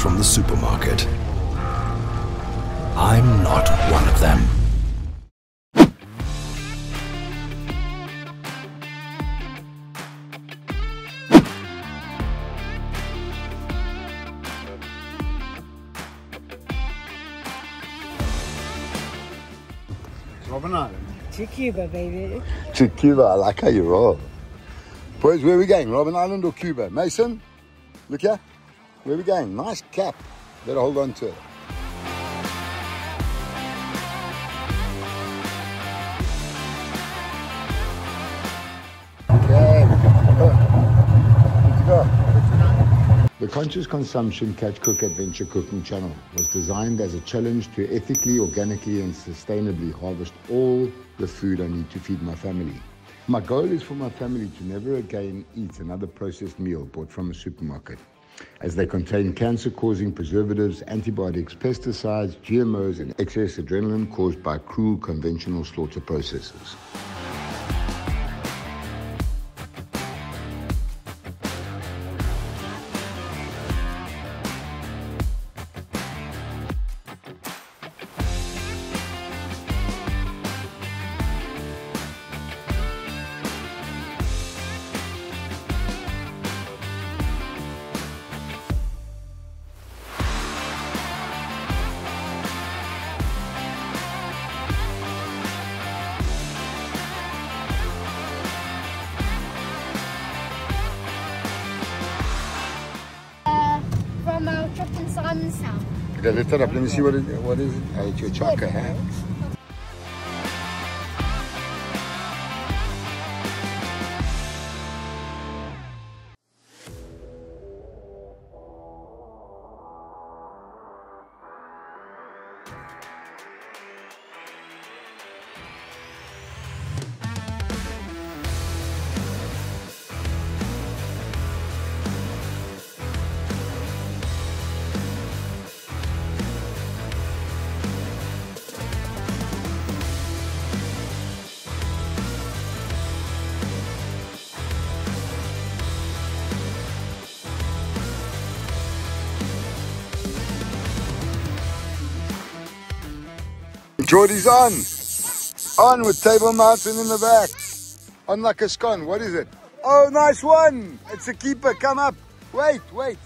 from the supermarket. I'm not one of them. Robben Island. To Cuba, baby. To Cuba, I like how you roll. Boys, where are we going? Robben Island or Cuba? Mason, look here. Where are we going? Nice cap. Better hold on to it. Okay. Good to go. The Conscious Consumption Catch Cook Adventure Cooking channel was designed as a challenge to ethically, organically and sustainably harvest all the food I need to feed my family. My goal is for my family to never again eat another processed meal bought from a supermarket, as they contain cancer-causing preservatives, antibiotics, pesticides, GMOs and excess adrenaline caused by cruel conventional slaughter processes. From our trip in Simon's Town. Okay, lift it up. Let me see what is it. Oh, it's your chaka, huh? Geordie's on with Table Mountain in the back, on like a scone. What is it? Oh, nice one. It's a keeper. Come up. Wait. Something's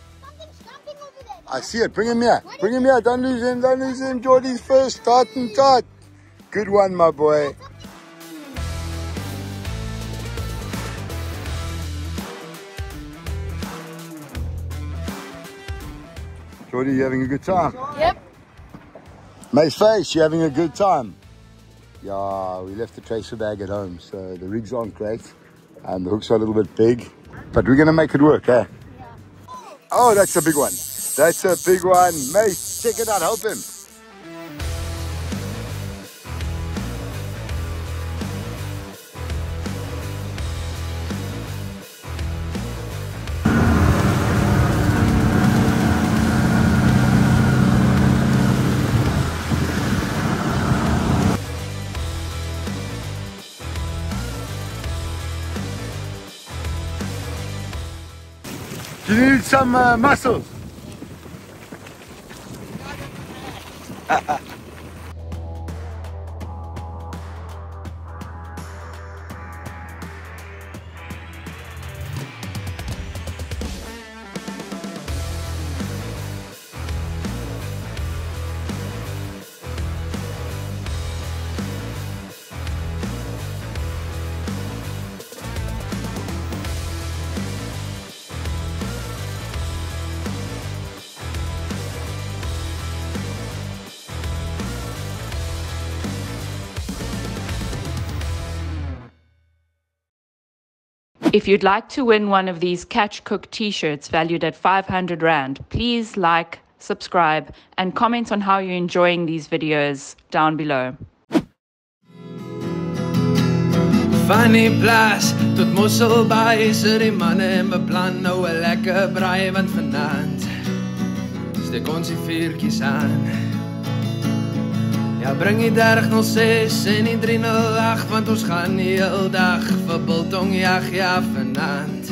jumping over there. I see it. Bring him here. Bring him here. Don't lose him. Geordie's first. Start and start. Good one, my boy. Geordie, you having a good time? Yep. Mace Face, you having a good time? Yeah, we left the tracer bag at home, so the rigs aren't great and the hooks are a little bit big, but we're gonna make it work, eh? Yeah. Oh, that's a big one. That's a big one. Mace, check it out, help him. You need some muscles. If you'd like to win one of these Catch Cook t-shirts valued at 500 Rand, please like, subscribe, and comment on how you're enjoying these videos down below. Van die plaas tot Mosselbaai sit die manne beplan nou 'n lekker braai want vanaand steek ons die vuurtjies aan. Ja, bring die 3006 en die 308 want ons gaan die heel dag vir biltong jag, ja vanaand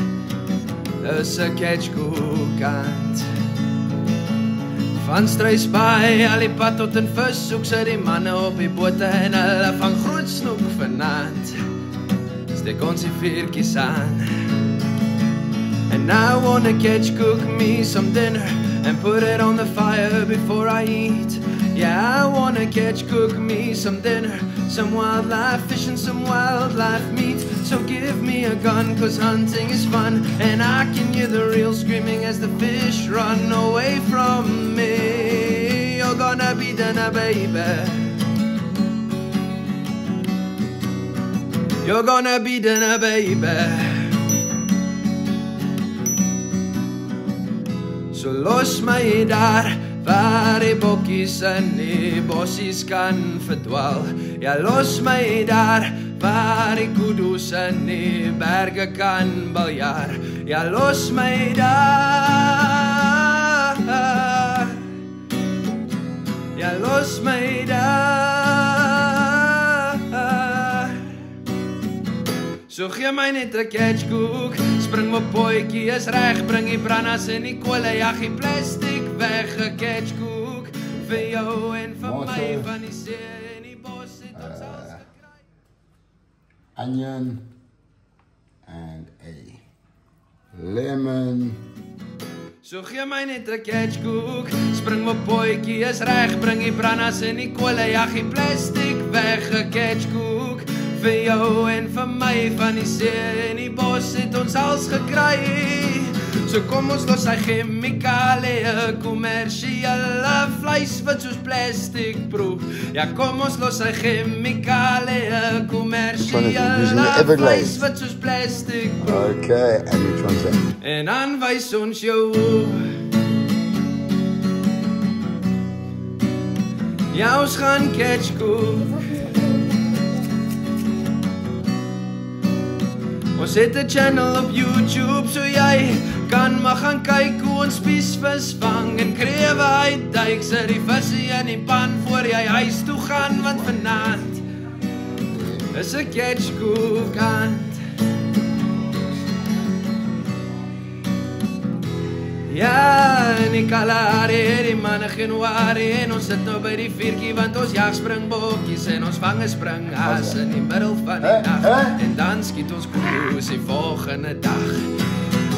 is 'n catch cook kant. Van Struisbaai, al die pad tot in Vishoek, sit die manne op die bote en hulle vang groot snoek vanaand. Steek ons die vuurtjies aan. And I wanna cook me some dinner and put it on the fire before I eat. Yeah, I wanna cook me some dinner, some wildlife fish and some wildlife meat. So give me a gun, cause hunting is fun, and I can hear the reel screaming as the fish run away from me. You're gonna be dinner, baby. You're gonna be dinner, baby. So los my daar, waar die bokkies in die bossies kan verdwaal. Ja, los my daar, waar die kudu's in die berge kan baljaar. Ja, los my daar. Ja, los my daar. So gee my net 'n catchkoek, spring my potjie is reg, bring die brandas in die kolle, jag die plastic weg, 'n catchkoek vir jou en vir my van die see en die bos het ons alles gekry. Onion and a lemon. So gee my net 'n catchkoek, spring my potjie is reg, bring die brandas in die kolle, jag die plastic weg, 'n catchkoek vir jou en vir my van die see en die bos het ons als gekry. So kom ons los hy chemikalie, kommersiële vleis wat soos plastic proef. Ja, kom ons los hy chemikalie, kommersiële vleis wat soos plastic proef. Okay, and which one's that? En dan wys ons jou. Ja, ons gaan catchkoek. Ons het 'n channel op YouTube, so jy kan maar gaan kyk hoe ons spiesvis vang en krewe uitduik, sit die visie in die pan voor jy huis toe gaan, want vanaand is 'n catchkoek aand. Ja, en die Kalahari, die manne Januari, en ons sit nou by die vuurtjie, want ons jag springbokkies en ons vang 'n springas in die middel van die nag, en dan skiet ons kudu's die volgende dag.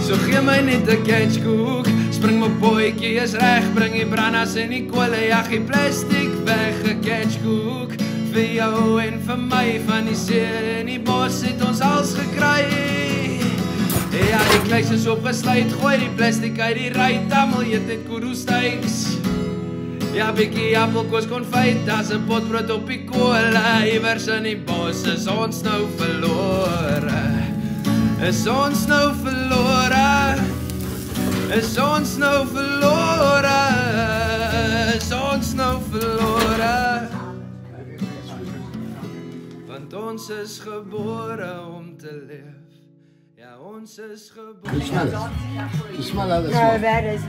So gee my net 'n catchkoek, spring my potjie is reg, bring die brandas en die kolle, jag die plastic weg, 'n catchkoek vir jou en vir my van die see en die bos het ons als gekry. Ja, die kluis is opgesluit, gooi die plastic uit die ruit, almal eet net kudu's steaks. Ja, bietjie appelkoos konfyt, daar's 'n potbrood op die kolle, iewers in die bos is ons nou verlore. Is ons nou verlore? Is ons nou verlore? Is ons nou verlore? Want ons is gebore om te leef. Ja, ons is gebore. You smell it? You smell how that No, smells? that is.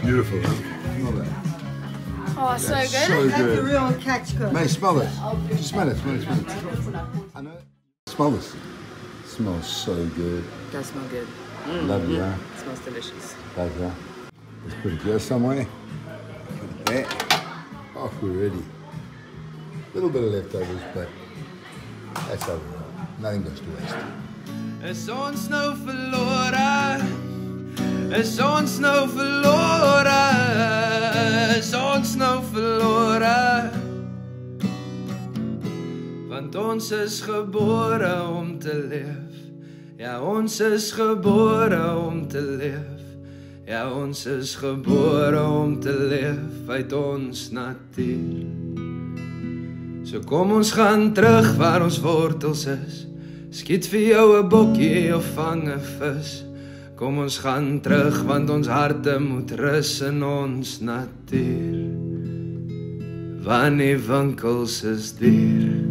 Beautiful, huh? Smell that. Oh, so That's good. so That's a good. real catch cook. May smell it. Smell it, smell it, smell it. I know. Smell this. Smells so good. Does smell good. Lovely, huh? Smells delicious. Does, huh? Let's put it here somewhere. Put it there. Oh, we're ready. Little bit of leftovers, but that's overall. Nothing goes to waste. Is ons nou verlore? Is ons nou verlore? Is ons nou verlore? Want ons is gebore om te leef. Ja, ons is gebore om te leef. Ja, ons is gebore om te leef uit ons natuur. So kom ons gaan terug waar ons wortels is. Skiet vir jou 'n bokkie of vang 'n vis. Kom ons gaan terug want ons harte moet rus in ons natuur. Want die winkels is duur.